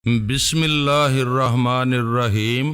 بسم اللہ الرحمن الرحیم۔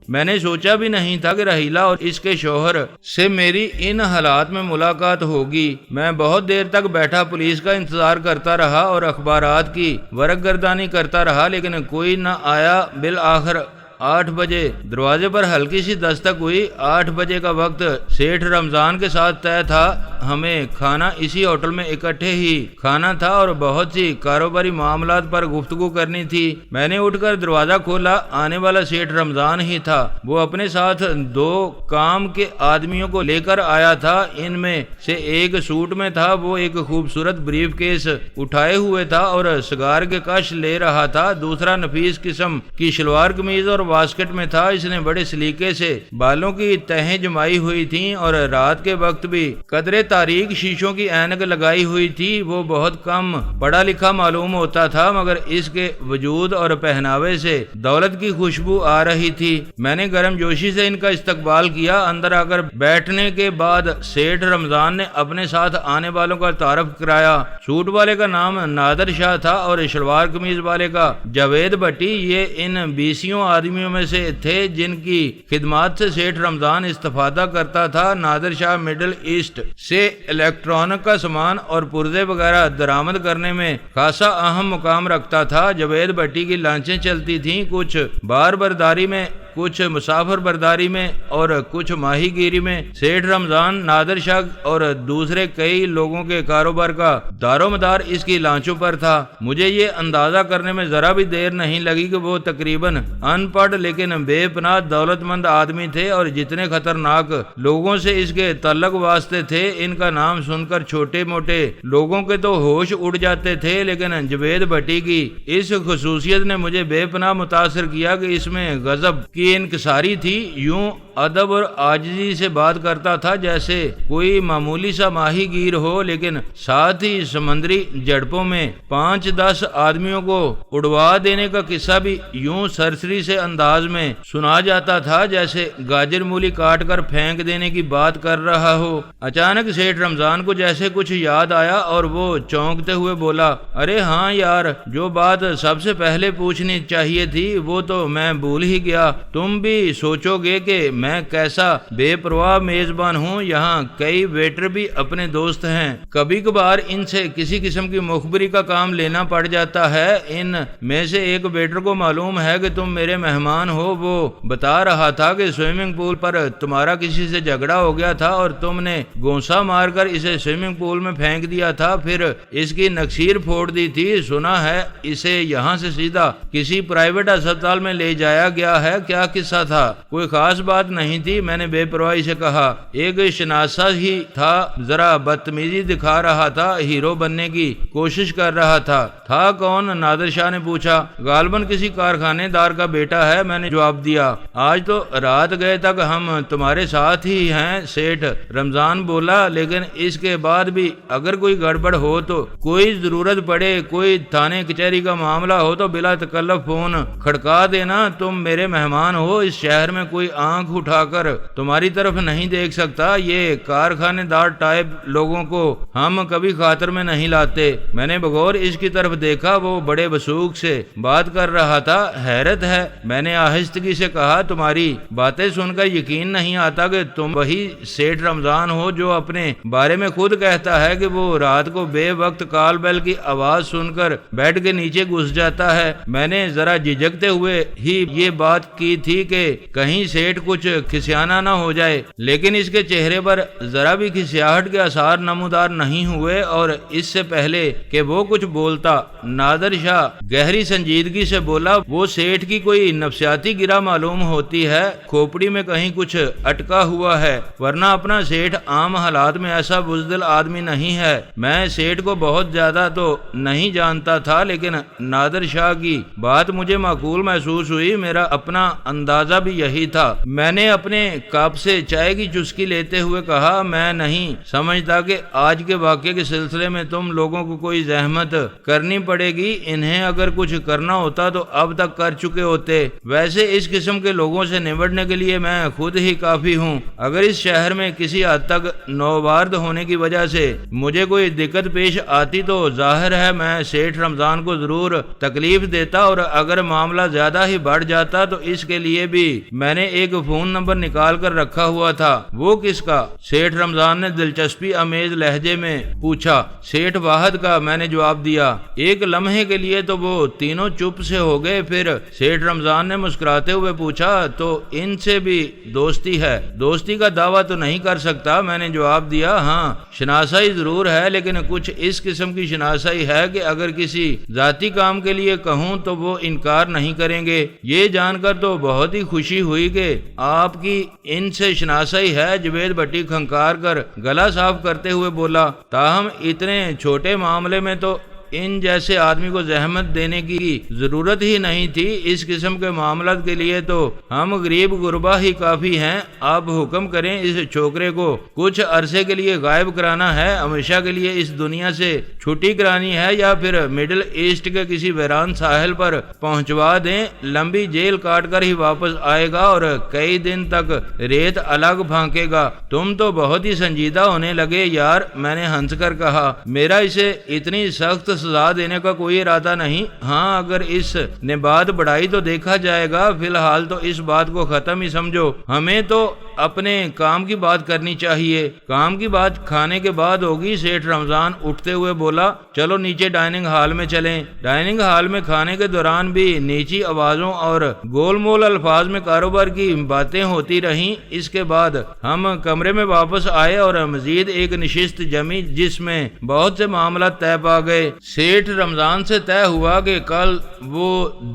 میں نے سوچا بھی نہیں تھا کہ رحیلہ اور اس کے شوہر سے میری ان حالات میں ملاقات ہوگی۔ میں بہت دیر تک بیٹھا پولیس کا انتظار کرتا رہا اور اخبارات کی ورق گردانی کرتا رہا، لیکن کوئی نہ آیا۔ بالآخر 8 بجے دروازے پر ہلکی سی دستک ہوئی۔ 8 بجے کا وقت سیٹھ رمضان کے ساتھ طے تھا۔ ہمیں کھانا اسی ہوٹل میں اکٹھے ہی کھانا تھا اور بہت سی کاروباری معاملات پر گفتگو کرنی تھی۔ میں نے اٹھ کر دروازہ کھولا۔ آنے والا سیٹھ رمضان ہی تھا۔ وہ اپنے ساتھ 2 کام کے آدمیوں کو لے کر آیا تھا۔ ان میں سے ایک سوٹ میں تھا۔ وہ ایک خوبصورت بریف کیس اٹھائے ہوئے تھا اور سگار کے کش لے رہا تھا۔ دوسرا نفیس قسم کی شلوار قمیض اور واسکٹ میں تھا۔ اس نے بڑے سلیقے سے بالوں کی تہیں جمائی ہوئی تھیں اور رات کے وقت بھی قدرے تاریک شیشوں کی اینک لگائی ہوئی تھی۔ وہ بہت کم پڑھا لکھا معلوم ہوتا تھا، مگر اس کے وجود اور پہناوے سے دولت کی خوشبو آ رہی تھی۔ میں نے گرم جوشی سے ان کا استقبال کیا۔ اندر آ کر بیٹھنے کے بعد سیٹھ رمضان نے اپنے ساتھ آنے والوں کا تعارف کرایا۔ سوٹ والے کا نام نادر شاہ تھا اور شلوار قمیض والے کا جاوید بھٹی۔ یہ ان 20 آدمیوں میں سے تھے جن کی خدمات سے سیٹھ رمضان استفادہ کرتا تھا۔ نادر شاہ مڈل ایسٹ سے الیکٹرانک کا سامان اور پرزے وغیرہ درآمد کرنے میں خاصا اہم مقام رکھتا تھا۔ جاوید بھٹی کی لانچیں چلتی تھیں، کچھ بار برداری میں، کچھ مسافر برداری میں اور کچھ ماہی گیری میں۔ سیٹھ رمضان، نادر شاہ اور دوسرے کئی لوگوں کے کاروبار کا دار و مدار اس کی لانچوں پر تھا۔ مجھے یہ اندازہ کرنے میں ذرا بھی دیر نہیں لگی کہ وہ تقریباً ان پڑھ لیکن بے پناہ دولت مند آدمی تھے، اور جتنے خطرناک لوگوں سے اس کے تعلق واسطے تھے، ان کا نام سن کر چھوٹے موٹے لوگوں کے تو ہوش اڑ جاتے تھے، لیکن جاوید بھٹی کی اس خصوصیت نے مجھے بے پناہ متاثر کیا کہ اس میں غضب کی انکساری تھی۔ یوں ادب اور عاجزی سے بات کرتا تھا جیسے کوئی معمولی سا ماہی گیر ہو، لیکن ساتھ ہی سمندری جھڑپوں میں 5-10 آدمیوں کو اڑوا دینے کا قصہ بھی یوں سرسری سے انداز میں سنا جاتا تھا جیسے گاجر مولی کاٹ کر پھینک دینے کی بات کر رہا ہو۔ اچانک سیٹھ رمضان کو جیسے کچھ یاد آیا اور وہ چونکتے ہوئے بولا، ارے ہاں یار، جو بات سب سے پہلے پوچھنی چاہیے تھی وہ تو میں بھول ہی گیا۔ تم بھی سوچو گے کہ میں کیسا بے پرواہ میزبان ہوں۔ یہاں کئی ویٹر بھی اپنے دوست ہیں، کبھی کبھار ان سے کسی قسم کی مخبری کا کام لینا پڑ جاتا ہے۔ ان میں سے ایک ویٹر کو معلوم ہے کہ تم میرے مہمان ہو۔ وہ بتا رہا تھا کہ سوئمنگ پول پر تمہارا کسی سے جھگڑا ہو گیا تھا اور تم نے گونسا مار کر اسے سوئمنگ پول میں پھینک دیا تھا، پھر اس کی نکسیر پھوڑ دی تھی۔ سنا ہے اسے یہاں سے سیدھا کسی پرائیویٹ اسپتال میں لے جایا گیا ہے۔ کیا قصہ تھا؟ کوئی خاص بات نہیں تھی، میں نے بے پرواہی سے کہا۔ ایک شناسا ہی تھا، ذرا بدتمیزی دکھا رہا تھا، ہیرو بننے کی کوشش کر رہا تھا۔ تھا کون؟ نادر شاہ نے پوچھا۔ غالباً کسی کارخانے دار کا بیٹا ہے، میں نے جواب دیا۔ آج تو رات گئے تک ہم تمہارے ساتھ ہی ہیں، سیٹھ رمضان بولا، لیکن اس کے بعد بھی اگر کوئی گڑبڑ ہو تو کوئی ضرورت پڑے، کوئی تھانے کچہری کا معاملہ ہو تو بلا تکلف فون کھڑکا دینا۔ تم میرے مہمان ہو، اس شہر میں کوئی آنکھ اٹھا کر تمہاری طرف نہیں دیکھ سکتا۔ یہ کارخانے دار ٹائپ لوگوں کو ہم کبھی خاطر میں نہیں لاتے۔ میں نے بغور اس کی طرف دیکھا، وہ بڑے وثوق سے بات کر رہا تھا۔ حیرت ہے، میں نے آہستگی سے کہا، تمہاری باتیں سن کر یقین نہیں آتا کہ تم وہی سیٹھ رمضان ہو جو اپنے بارے میں خود کہتا ہے کہ وہ رات کو بے وقت کال بیل کی آواز سن کر بیڈ کے نیچے گھس جاتا ہے۔ میں نے ذرا جھجکتے ہوئے ہی یہ بات کی تھی کہ کہیں سیٹھ کچھ کھسیانہ نہ ہو جائے، لیکن اس کے چہرے پر ذرا بھی کھسیاہٹ کے آثار نمودار نہیں ہوئے، اور اس سے پہلے کہ وہ کچھ بولتا نادر شاہ گہری سنجیدگی سے بولا، وہ سیٹھ کی کوئی نفسیاتی گرہ معلوم ہوتی ہے، کھوپڑی میں کہیں کچھ اٹکا ہوا ہے، ورنہ اپنا سیٹھ عام حالات میں ایسا بزدل آدمی نہیں ہے۔ میں سیٹھ کو بہت زیادہ تو نہیں جانتا تھا، لیکن نادر شاہ کی بات مجھے معقول محسوس ہوئی۔ میرا اپنا اندازہ بھی یہی تھا۔ میں نے اپنے کپ سے چائے کی چسکی لیتے ہوئے کہا، میں نہیں سمجھتا کہ آج کے واقعے کے سلسلے میں تم لوگوں کو کوئی زحمت کرنی پڑے گی، انہیں اگر کچھ کرنا ہوتا تو اب تک کر چکے ہوتے، ویسے اس قسم کے لوگوں سے نمٹنے کے لیے میں خود ہی کافی ہوں۔ اگر اس شہر میں کسی حد تک نوبارد ہونے کی وجہ سے مجھے کوئی دقت پیش آتی تو ظاہر ہے میں سیٹھ رمضان کو ضرور تکلیف دیتا، اور اگر معاملہ زیادہ ہی بڑھ جاتا تو اس کے لیے بھی میں نے ایک فون نمبر نکال کر رکھا ہوا تھا۔ وہ کس کا؟ سیٹھ رمضان نے دلچسپی آمیز لہجے میں پوچھا۔ سیٹھ واحد کا، میں نے جواب دیا۔ ایک لمحے کے لیے تو وہ تینوں چپ سے ہو گئے، پھر سیٹھ رمضان نے مسکراتے ہوئے پوچھا، تو ان سے بھی دوستی ہے؟ دوستی کا دعویٰ تو نہیں کر سکتا، میں نے جواب دیا۔ ہاں شناسائی ضرور ہے، لیکن کچھ اس قسم کی شناسائی ہے کہ اگر کسی ذاتی کام کے لیے کہوں تو وہ انکار نہیں کریں گے۔ یہ جان کر تو بہت ہی خوشی ہوئی کہ آپ کی ان سے شناسائی ہے۔ جوید بھٹی کھنکار کر گلا صاف کرتے ہوئے بولا، تاہم اتنے چھوٹے معاملے میں تو ان جیسے آدمی کو زحمت دینے کی ضرورت ہی نہیں تھی، اس قسم کے معاملات کے لیے تو ہم غریب غربا ہی کافی ہیں۔ آپ حکم کریں، اس چھوکرے کو کچھ عرصے کے لیے غائب کرانا ہے، ہمیشہ کے لیے اس دنیا سے چھٹی کرانی ہے، یا پھر مڈل ایسٹ کے کسی ویران ساحل پر پہنچوا دیں، لمبی جیل کاٹ کر ہی واپس آئے گا اور کئی دن تک ریت الگ پھانکے گا۔ تم تو بہت ہی سنجیدہ ہونے لگے یار، میں نے ہنس کر کہا۔ میرا اسے اتنی سخت سزا دینے کا کوئی ارادہ نہیں، ہاں اگر اس نے بات بڑھائی تو دیکھا جائے گا، فی الحال تو اس بات کو ختم ہی سمجھو۔ ہمیں تو اپنے کام کی بات کرنی چاہیے، کام کی بات کھانے کے بعد ہوگی۔ سیٹھ رمضان اٹھتے ہوئے بولا، چلو نیچے ڈائننگ ہال میں چلیں۔ ڈائننگ ہال میں کھانے کے دوران بھی نیچی آوازوں اور گول مول الفاظ میں کاروبار کی باتیں ہوتی رہیں۔ اس کے بعد ہم کمرے میں واپس آئے اور مزید ایک نشست جمی جس میں بہت سے معاملات طے پا گئے۔ سیٹھ رمضان سے طے ہوا کہ کل وہ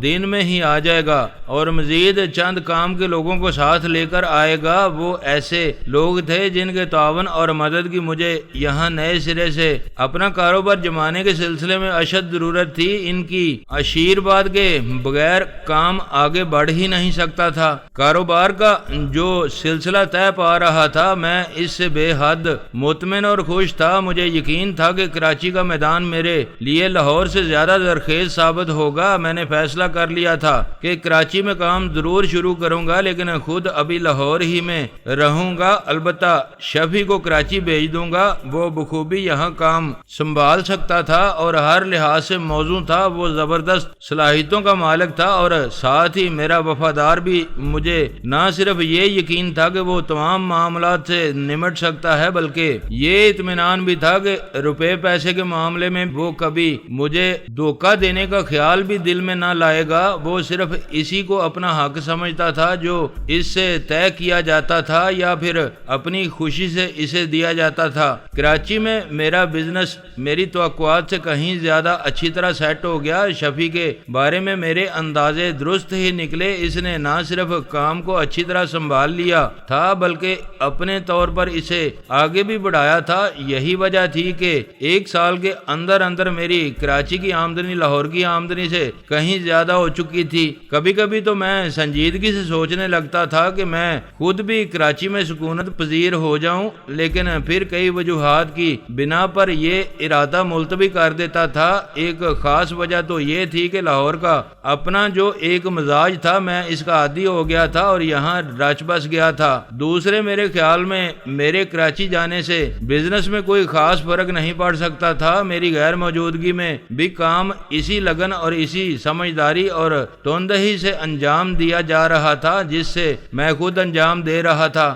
دن میں ہی آ جائے گا اور مزید چند کام کے لوگوں کو ساتھ لے کر آئے گا۔ وہ ایسے لوگ تھے جن کے تعاون اور مدد کی مجھے یہاں نئے سرے سے اپنا کاروبار جمانے کے سلسلے میں اشد ضرورت تھی۔ ان کی آشیرواد کے بغیر کام آگے بڑھ ہی نہیں سکتا تھا۔ کاروبار کا جو سلسلہ طے پا رہا تھا، میں اس سے بے حد مطمئن اور خوش تھا۔ مجھے یقین تھا کہ کراچی کا میدان میرے لیے لاہور سے زیادہ زرخیز ثابت ہوگا۔ میں نے فیصلہ کر لیا تھا کہ کراچی میں کام ضرور شروع کروں گا، لیکن خود ابھی لاہور ہی میں رہوں گا۔ البتہ شفیع کو کراچی بھیج دوں گا، وہ بخوبی یہاں کام سنبھال سکتا تھا اور ہر لحاظ سے موزوں تھا۔ وہ زبردست صلاحیتوں کا مالک تھا اور ساتھ ہی میرا وفادار بھی۔ مجھے نہ صرف یہ یقین تھا کہ وہ تمام معاملات سے نمٹ سکتا ہے، بلکہ یہ اطمینان بھی تھا کہ روپے پیسے کے معاملے میں وہ کبھی مجھے دھوکہ دینے کا خیال بھی دل میں نہ لائے گا۔ وہ صرف اسی کو اپنا حق سمجھتا تھا جو اس سے طے کیا جاتا تھا یا پھر اپنی خوشی سے اسے دیا جاتا تھا۔ کراچی میں میرا بزنس میری توقعات سے کہیں زیادہ اچھی طرح سیٹ ہو گیا۔ شفیع کے بارے میں میرے اندازے درست ہی نکلے۔ اس نے نہ صرف کام کو اچھی طرح سنبھال لیا تھا بلکہ اپنے طور پر اسے آگے بھی بڑھایا تھا۔ یہی وجہ تھی کہ ایک سال کے اندر اندر میری کراچی کی آمدنی لاہور کی آمدنی سے کہیں زیادہ ہو چکی تھی۔ کبھی کبھی تو میں سنجیدگی سے سوچنے لگتا تھا کہ میں خود بھی کراچی میں سکونت پذیر ہو جاؤں، لیکن پھر کئی وجوہات کی بنا پر یہ ارادہ ملتوی کر دیتا تھا۔ ایک خاص وجہ تو یہ تھی کہ لاہور کا اپنا جو ایک مزاج تھا، میں اس کا عادی ہو گیا تھا اور یہاں رچ بس گیا تھا۔ دوسرے میرے خیال میں میرے کراچی جانے سے بزنس میں کوئی خاص فرق نہیں پڑ سکتا تھا۔ میری غیر موجودگی میں بھی کام اسی لگن اور اسی سمجھداری اور توندہی سے انجام دیا جا رہا تھا جس سے میں خود انجام دے رہا تھا۔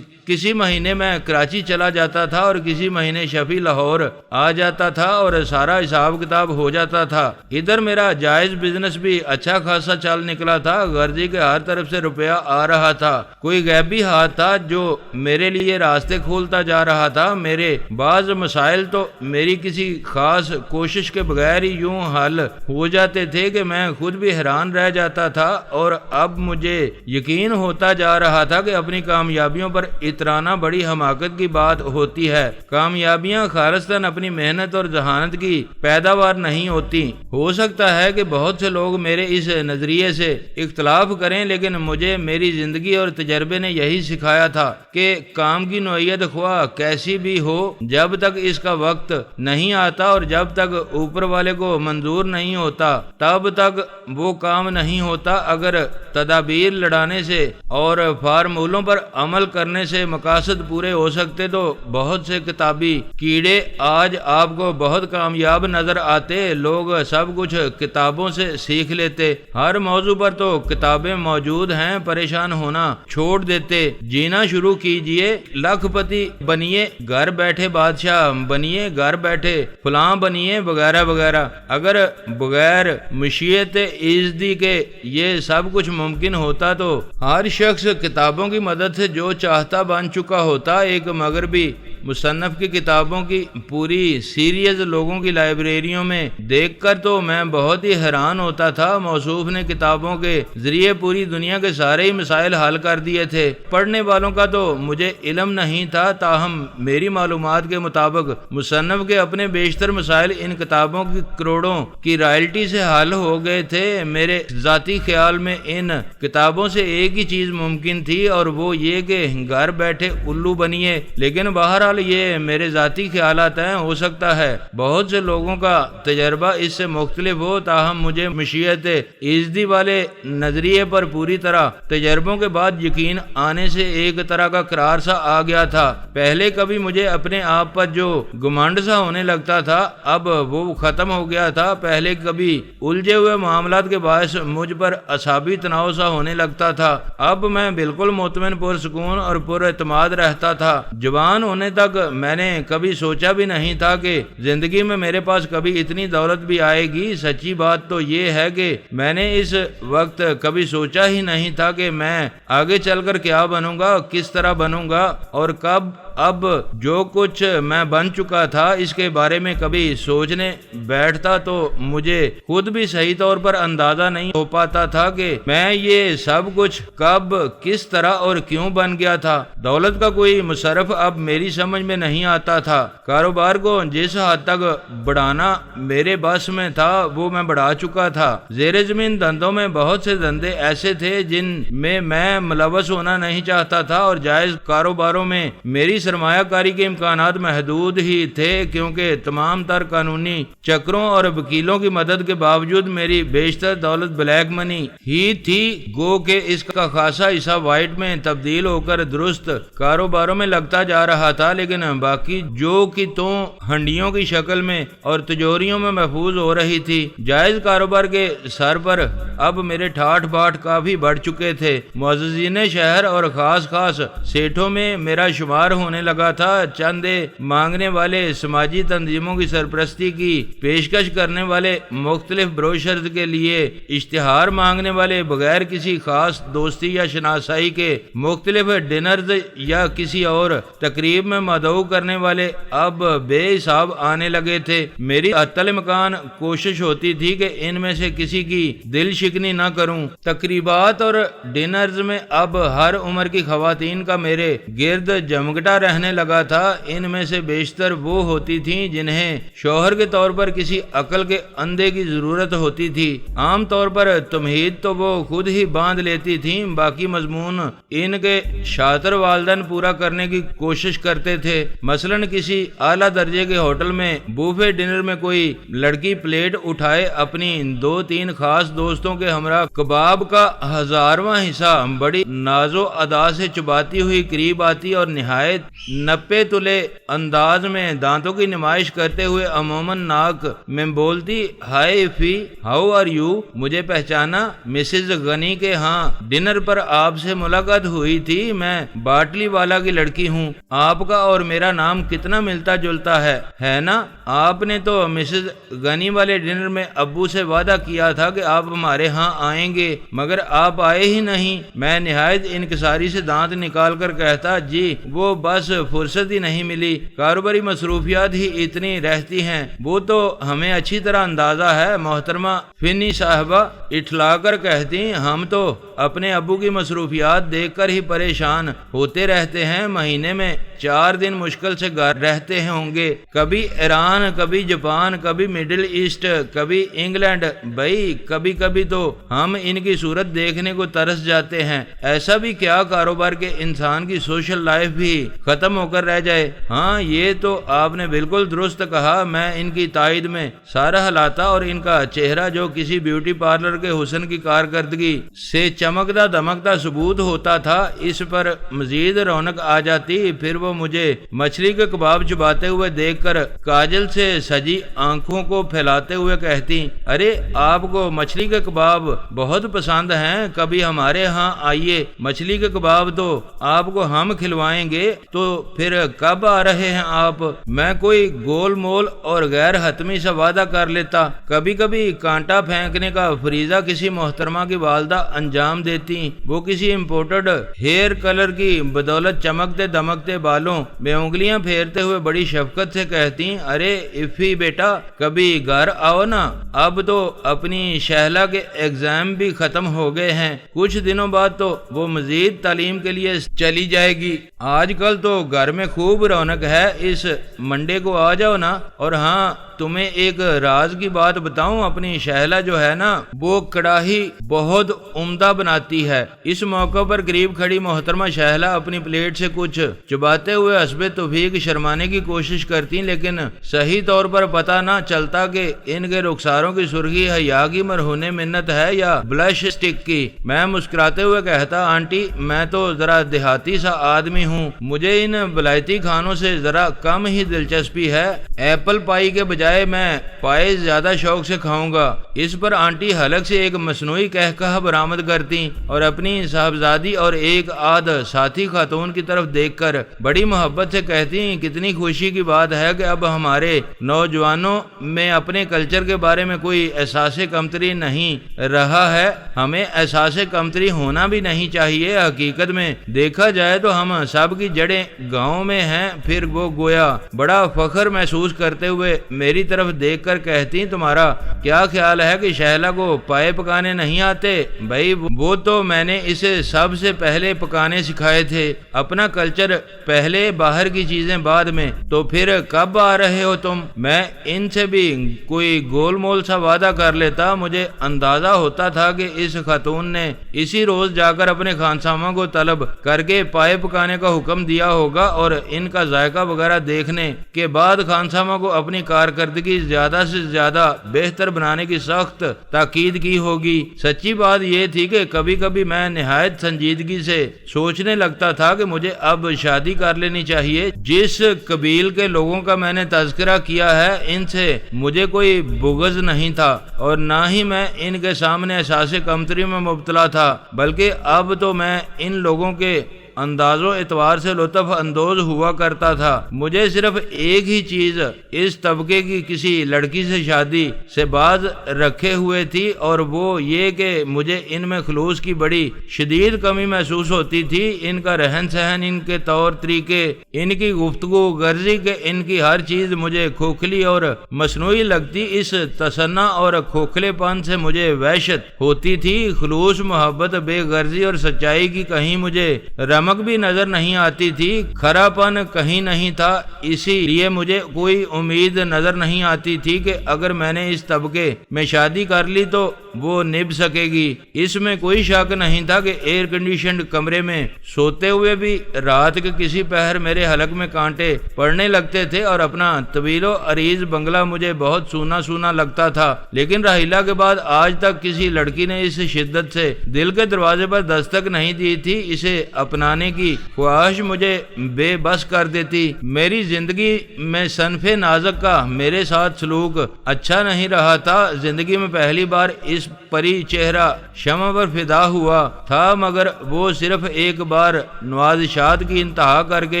کسی مہینے میں کراچی چلا جاتا تھا اور کسی مہینے شفیع لاہور آ جاتا تھا اور سارا حساب کتاب ہو جاتا تھا۔ ادھر میرا جائز بزنس بھی اچھا خاصا چل نکلا تھا۔ غرضی کے ہر طرف سے روپیہ آ رہا تھا۔ کوئی غیبی ہاتھ تھا جو میرے لیے راستے کھولتا جا رہا تھا۔ میرے بعض مسائل تو میری کسی خاص کوشش کے بغیر ہی یوں حل ہو جاتے تھے کہ میں خود بھی حیران رہ جاتا تھا، اور اب مجھے یقین ہوتا جا رہا تھا کہ اپنی کامیابیوں پر اترانا بڑی حماقت کی بات ہوتی ہے۔ کامیابیاں خالصتاً اپنی محنت اور ذہانت کی پیداوار نہیں ہوتی۔ ہو سکتا ہے کہ بہت سے لوگ میرے اس نظریے سے اختلاف کریں، لیکن مجھے میری زندگی اور تجربے نے یہی سکھایا تھا کہ کام کی نوعیت خواہ کیسی بھی ہو، جب تک اس کا وقت نہیں آتا اور جب تک اوپر والے کو منظور نہیں ہوتا تب تک وہ کام نہیں ہوتا۔ اگر تدابیر لڑانے سے اور فارمولوں پر عمل کرنے سے مقاصد پورے ہو سکتے تو بہت سے کتابی کیڑے آج آپ کو بہت کامیاب نظر آتے۔ لوگ سب کچھ کتابوں سے سیکھ لیتے، ہر موضوع پر تو کتابیں موجود ہیں، پریشان ہونا چھوڑ دیتے، جینا شروع کیجئے، لاکھ پتی بنیے، گھر بیٹھے بادشاہ بنیے، گھر بیٹھے فلاں بنیے، وغیرہ وغیرہ۔ اگر بغیر مشیت ایزدی کے یہ سب کچھ ممکن ہوتا تو ہر شخص کتابوں کی مدد سے جو چاہتا بن چکا ہوتا۔ ایک مغربی مصنف کی کتابوں کی پوری سیریز لوگوں کی لائبریریوں میں دیکھ کر تو میں بہت ہی حیران ہوتا تھا۔ موصوف نے کتابوں کے ذریعے پوری دنیا کے سارے ہی مسائل حل کر دیے تھے۔ پڑھنے والوں کا تو مجھے علم نہیں تھا، تاہم میری معلومات کے مطابق مصنف کے اپنے بیشتر مسائل ان کتابوں کی کروڑوں کی رائلٹی سے حل ہو گئے تھے۔ میرے ذاتی خیال میں ان کتابوں سے ایک ہی چیز ممکن تھی اور وہ یہ کہ گھر بیٹھے الو بنیے، لیکن بہرحال یہ میرے ذاتی خیالات ہیں، ہو سکتا ہے بہت سے لوگوں کا تجربہ اس سے مختلف ہو، تاہم مجھے مشیت ایزدی والے نظریے پر پوری طرح تجربوں کے بعد یقین آنے سے ایک طرح کا قرار سا آ گیا تھا۔ پہلے کبھی مجھے اپنے آپ پر جو گمانڈ سا ہونے لگتا تھا اب وہ ختم ہو گیا تھا۔ پہلے کبھی الجھے ہوئے معاملات کے باعث مجھ پر اعصابی تناؤ سا ہونے لگتا تھا، اب میں بالکل مطمئن، پرسکون اور پر اعتماد رہتا تھا۔ جوان ہونے تک میں نے کبھی سوچا بھی نہیں تھا کہ زندگی میں میرے پاس کبھی اتنی دولت بھی آئے گی۔ سچی بات تو یہ ہے کہ میں نے اس وقت کبھی سوچا ہی نہیں تھا کہ میں آگے چل کر کیا بنوں گا، کس طرح بنوں گا اور کب۔ اب جو کچھ میں بن چکا تھا اس کے بارے میں کبھی سوچنے بیٹھتا تو مجھے خود بھی صحیح طور پر اندازہ نہیں ہو پاتا تھا کہ میں یہ سب کچھ کب، کس طرح اور کیوں بن گیا تھا۔ دولت کا کوئی مصرف اب میری سمجھ میں نہیں آتا تھا۔ کاروبار کو جس حد تک بڑھانا میرے بس میں تھا وہ میں بڑھا چکا تھا۔ زیر زمین دھندوں میں بہت سے دھندے ایسے تھے جن میں ملوث ہونا نہیں چاہتا تھا، اور جائز کاروباروں میں میری سرمایہ کاری کے امکانات محدود ہی تھے، کیونکہ تمام تر قانونی چکروں اور وکیلوں کی مدد کے باوجود میری بیشتر دولت بلیک منی ہی تھی، گو کہ اس کا خاصا حصہ وائٹ میں تبدیل ہو کر درست کاروباروں میں لگتا جا رہا تھا، لیکن باقی جو کی تو ہنڈیوں کی شکل میں اور تجوریوں میں محفوظ ہو رہی تھی۔ جائز کاروبار کے سر پر اب میرے ٹھاٹ باٹ کافی بڑھ چکے تھے۔ معززین شہر اور خاص سیٹوں میں میرا شمار ہونے لگا تھا۔ چندے مانگنے والے سماجی تنظیموں کی سرپرستی کی پیشکش کرنے والے مختلف بروشرز کے لیے اشتہار مانگنے والے، بغیر کسی خاص دوستی یا شناسائی کے مختلف ڈنرز یا کسی اور تقریب میں مدعو کرنے والے اب بے حساب آنے لگے تھے۔ میری حتی الامکان کوشش ہوتی تھی کہ ان میں سے کسی کی دل شکنی نہ کروں۔ تقریبات اور ڈنرز میں اب ہر عمر کی خواتین کا میرے گرد جمگٹا رہنے لگا تھا۔ ان میں سے بیشتر وہ ہوتی تھیں جنہیں شوہر کے طور پر کسی عقل کے اندھے کی ضرورت ہوتی تھی۔ عام طور پر تمہید تو وہ خود ہی باندھ لیتی تھیں، باقی مضمون ان کے شاطر والدین پورا کرنے کی کوشش کرتے تھے۔ مثلا کسی اعلیٰ درجے کے ہوٹل میں بوفے ڈنر میں کوئی لڑکی پلیٹ اٹھائے، اپنی 2-3 خاص دوستوں کے ہمراہ کباب کا 1000واں حصہ بڑی ناز و ادا سے چباتی ہوئی قریب آتی اور نہایت نپے تلے انداز میں دانتوں کی نمائش کرتے ہوئے عموماً ناک میں بولتی، ہائے فی، ہاؤ آر یو؟ مجھے پہچانا؟ مسز غنی کے ہاں ڈنر پر آپ سے ملاقات ہوئی تھی، میں باٹلی والا کی لڑکی ہوں۔ آپ کا اور میرا نام کتنا ملتا جلتا ہے نا؟ آپ نے تو مسز غنی والے ڈنر میں ابو سے وعدہ کیا تھا کہ آپ ہمارے ہاں آئیں گے، مگر آپ آئے ہی نہیں۔ میں نہایت انکساری سے دانت نکال کر کہتا، جی وہ بس پاس فرصت ہی نہیں ملی، کاروباری مصروفیات ہی اتنی رہتی ہیں۔ وہ تو ہمیں اچھی طرح اندازہ ہے، محترمہ فنی صاحبہ اٹھلا کر کہتی، ہم تو اپنے ابو کی مصروفیات دیکھ کر ہی پریشان ہوتے رہتے ہیں۔ مہینے میں 4 دن مشکل سے گھر رہتے ہوں گے، کبھی ایران، کبھی جاپان، کبھی مڈل ایسٹ، کبھی انگلینڈ۔ بھائی کبھی کبھی تو ہم ان کی صورت دیکھنے کو ترس جاتے ہیں، ایسا بھی کیا کاروبار کے انسان کی سوشل لائف بھی ختم ہو کر رہ جائے۔ ہاں یہ تو آپ نے بالکل درست کہا، میں ان کی تائید میں سارا ہلاتا، اور ان کا چہرہ جو کسی بیوٹی پارلر کے حسن کی کارکردگی سے چمکتا دمکتا ثبوت ہوتا تھا، اس پر مزید رونق آ جاتی۔ پھر وہ مجھے مچھلی کے کباب چباتے ہوئے دیکھ کر کاجل سے سجی آنکھوں کو پھیلاتے ہوئے کہتی، ارے آپ کو مچھلی کے کباب بہت پسند ہیں، کبھی ہمارے ہاں آئیے، مچھلی کے کباب تو آپ کو ہم کھلوائیں گے۔ تو پھر کب آ رہے ہیں آپ؟ میں کوئی گول مول اور غیر حتمی سا وعدہ کر لیتا۔ کبھی کبھی کانٹا پھینکنے کا فریضہ کسی محترمہ کی والدہ انجام دیتی، وہ کسی امپورٹڈ ہیئر کلر کی بدولت چمکتے دمکتے بالوں میں انگلیاں پھیرتے ہوئے بڑی شفقت سے کہتی، ارے افی بیٹا کبھی گھر آؤ نا، اب تو اپنی شہلا کے ایگزام بھی ختم ہو گئے ہیں، کچھ دنوں بعد تو وہ مزید تعلیم کے لیے چلی جائے گی۔ آج کل تو گھر میں خوب رونق ہے، اس منڈے کو آ جاؤ نا۔ اور ہاں تمہیں ایک راز کی بات بتاؤں، اپنی شہلا جو ہے نا وہ کڑاہی بہت عمدہ بناتی ہے۔ اس موقع پر قریب کھڑی محترمہ شہلا اپنی پلیٹ سے کچھ چباتے ہوئے حسب توفیق شرمانے کی کوشش کرتی، لیکن صحیح طور پر پتہ نہ چلتا کہ ان کے رخساروں کی سرخی حیا کی مرہون منت ہے یا بلش اسٹک کی۔ میں مسکراتے ہوئے کہتا، آنٹی میں تو ذرا دیہاتی سا آدمی ہوں، مجھے ان ولایتی کھانوں سے ذرا کم ہی دلچسپی ہے، ایپل پائی کے بجائے میں پائے زیادہ شوق سے کھاؤں گا۔ اس پر آنٹی حلق سے ایک مصنوعی کہکہا برآمد کرتی اور اپنی صاحبزادی اور ایک آدھ ساتھی خاتون کی طرف دیکھ کر بڑی محبت سے کہتی، کتنی خوشی کی بات ہے کہ اب ہمارے نوجوانوں میں اپنے کلچر کے بارے میں کوئی احساس کمتری نہیں رہا ہے، ہمیں احساس کمتری ہونا بھی نہیں چاہیے۔ حقیقت میں دیکھا جائے تو ہم سب کی جڑیں گاؤں میں ہیں۔ پھر وہ گویا بڑا فخر محسوس کرتے ہوئے میری طرف دیکھ کر کہتی، تمہارا کیا خیال ہے کہ شہلا کو پائے پکانے نہیں آتے؟ بھائی وہ تو میں نے اسے سب سے پہلے پکانے سکھائے تھے، اپنا کلچر پہلے، باہر کی چیزیں بعد میں۔ تو پھر کب آ رہے ہو تم؟ میں ان سے بھی کوئی گول مول سا وعدہ کر لیتا، مجھے اندازہ ہوتا تھا کہ اس خاتون نے اسی روز جا کر اپنے خانسامہ کو طلب کر کے پائے پکانے کا حکم دیا ہوگا، اور ان کا ذائقہ وغیرہ دیکھنے کے بعد خانسامہ کو اپنی کارکردگی زیادہ سے زیادہ بہتر بنانے کی سخت تاکید کی ہوگی۔ سچی بات یہ تھی کہ کبھی کبھی میں نہایت سنجیدگی سے سوچنے لگتا تھا کہ مجھے اب شادی کر لینی چاہیے۔ جس قبیل کے لوگوں کا میں نے تذکرہ کیا ہے ان سے مجھے کوئی بغض نہیں تھا، اور نہ ہی میں ان کے سامنے احساس کمتری میں مبتلا تھا، بلکہ اب تو میں ان لوگوں کے انداز و اعتبار سے لطف اندوز ہوا کرتا تھا۔ مجھے صرف ایک ہی چیز اس طبقے کی کسی لڑکی سے شادی سے باز رکھے ہوئے تھی، اور وہ یہ کہ مجھے ان میں خلوص کی بڑی شدید کمی محسوس ہوتی تھی۔ ان کا رہن سہن، ان کے طور طریقے، ان کی گفتگو غرضی کہ ان کی ہر چیز مجھے کھوکھلی اور مصنوعی لگتی۔ اس تصنع اور کھوکھلے پن سے مجھے وحشت ہوتی تھی۔ خلوص، محبت، بے غرضی اور سچائی کی کہیں مجھے رمق بھی نظر نہیں آتی تھی، کھرا پن کہیں نہیں تھا۔ اسی لیے مجھے کوئی امید نظر نہیں آتی تھی کہ اگر میں نے اس طبقے میں شادی کر لی تو وہ نبھ سکے گی۔ اس میں کوئی شک نہیں تھا کہ ایئر کنڈیشنڈ کمرے میں سوتے ہوئے بھی رات کے کسی پہر میرے حلق میں کانٹے پڑنے لگتے تھے، اور اپنا طویل و عریض بنگلہ مجھے بہت سونا سونا لگتا تھا۔ لیکن راحیلہ کے بعد آج تک کسی لڑکی نے اس شدت سے دل کے دروازے پر دستک نہیں دی تھی۔ اسے اپنانے کی خواہش مجھے بے بس کر دیتی۔ میری زندگی میں صنف نازک کا میرے ساتھ سلوک اچھا نہیں رہا تھا۔ زندگی میں پہلی بار اس پری چہرہ شمع پر فدا ہوا تھا، مگر وہ صرف ایک بار نوازشات کی انتہا کر کے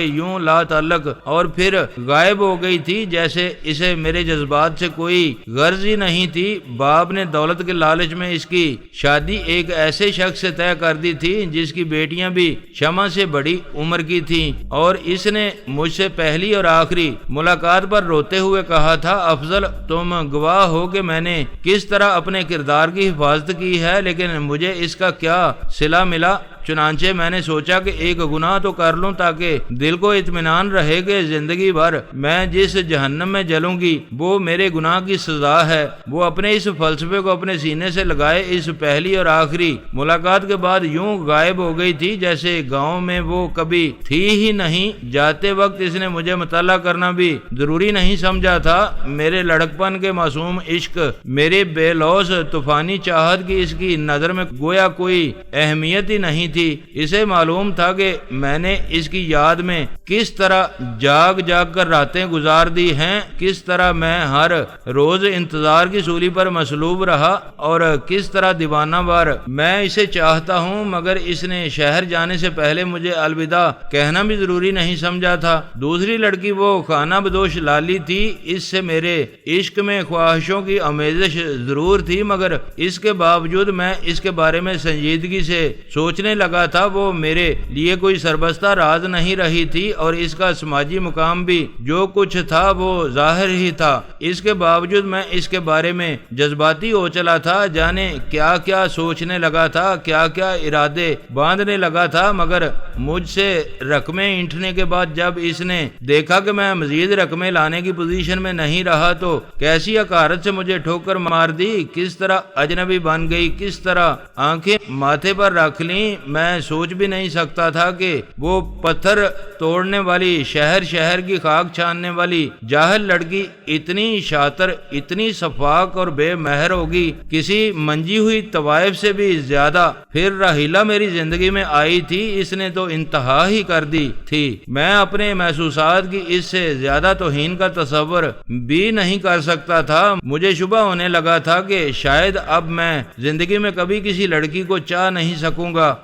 یوں لا تعلق اور پھر غائب ہو گئی تھی، جیسے اسے میرے جذبات سے کوئی غرض ہی نہیں تھی۔ باپ نے دولت کے لالچ میں اس کی شادی ایک ایسے شخص سے طے کر دی تھی جس کی بیٹیاں بھی شمع ماں سے بڑی عمر کی تھیں اور اس نے مجھ سے پہلی اور آخری ملاقات پر روتے ہوئے کہا تھا، افضل تم گواہ ہو کہ میں نے کس طرح اپنے کردار کی حفاظت کی ہے، لیکن مجھے اس کا کیا صلہ ملا؟ چنانچہ میں نے سوچا کہ ایک گناہ تو کر لوں تاکہ دل کو اطمینان رہے کہ زندگی بھر میں جس جہنم میں جلوں گی وہ میرے گناہ کی سزا ہے۔ وہ اپنے اس فلسفے کو اپنے سینے سے لگائے اس پہلی اور آخری ملاقات کے بعد یوں غائب ہو گئی تھی جیسے گاؤں میں وہ کبھی تھی ہی نہیں۔ جاتے وقت اس نے مجھے مطالعہ کرنا بھی ضروری نہیں سمجھا تھا۔ میرے لڑکپن کے معصوم عشق، میرے بے لوث طوفانی چاہت کی اس کی نظر میں گویا کوئی اہمیت ہی نہیں تھی۔ اسے معلوم تھا کہ میں نے اس کی یاد میں کس طرح جاگ جاگ کر راتیں گزار دی ہیں، کس طرح میں ہر روز انتظار کی سولی پر مصلوب رہا اور کس طرح دیوانہ وار میں اسے چاہتا ہوں، مگر اس نے شہر جانے سے پہلے مجھے الوداع کہنا بھی ضروری نہیں سمجھا تھا۔ دوسری لڑکی وہ خانہ بدوش لالی تھی، اس سے میرے عشق میں خواہشوں کی آمیزش ضرور تھی، مگر اس کے باوجود میں اس کے بارے میں سنجیدگی سے سوچنے لگا تھا۔ وہ میرے لیے کوئی سربستہ راز نہیں رہی تھی اور اس کا سماجی مقام بھی جو کچھ تھا وہ ظاہر ہی تھا۔ اس کے باوجود میں اس کے بارے میں جذباتی ہو چلا تھا، جانے کیا کیا سوچنے لگا تھا، کیا کیا ارادے باندھنے لگا تھا، مگر مجھ سے رقمیں اینٹھنے کے بعد جب اس نے دیکھا کہ میں مزید رقمیں لانے کی پوزیشن میں نہیں رہا تو کیسی حقارت سے مجھے ٹھوکر مار دی، کس طرح اجنبی بن گئی، کس طرح آنکھیں ماتھے پر رکھ لیں۔ میں سوچ بھی نہیں سکتا تھا کہ وہ پتھر توڑنے والی، شہر شہر کی خاک چھاننے والی جاہل لڑکی اتنی شاطر، اتنی شفاق اور بے مہر ہوگی، کسی منجی ہوئی طوائف سے بھی زیادہ۔ پھر راحیلہ میری زندگی میں آئی تھی، اس نے تو انتہا ہی کر دی تھی۔ میں اپنے محسوسات کی اس سے زیادہ توہین کا تصور بھی نہیں کر سکتا تھا۔ مجھے شبہ ہونے لگا تھا کہ شاید اب میں زندگی میں کبھی کسی لڑکی کو چاہ نہیں سکوں گا۔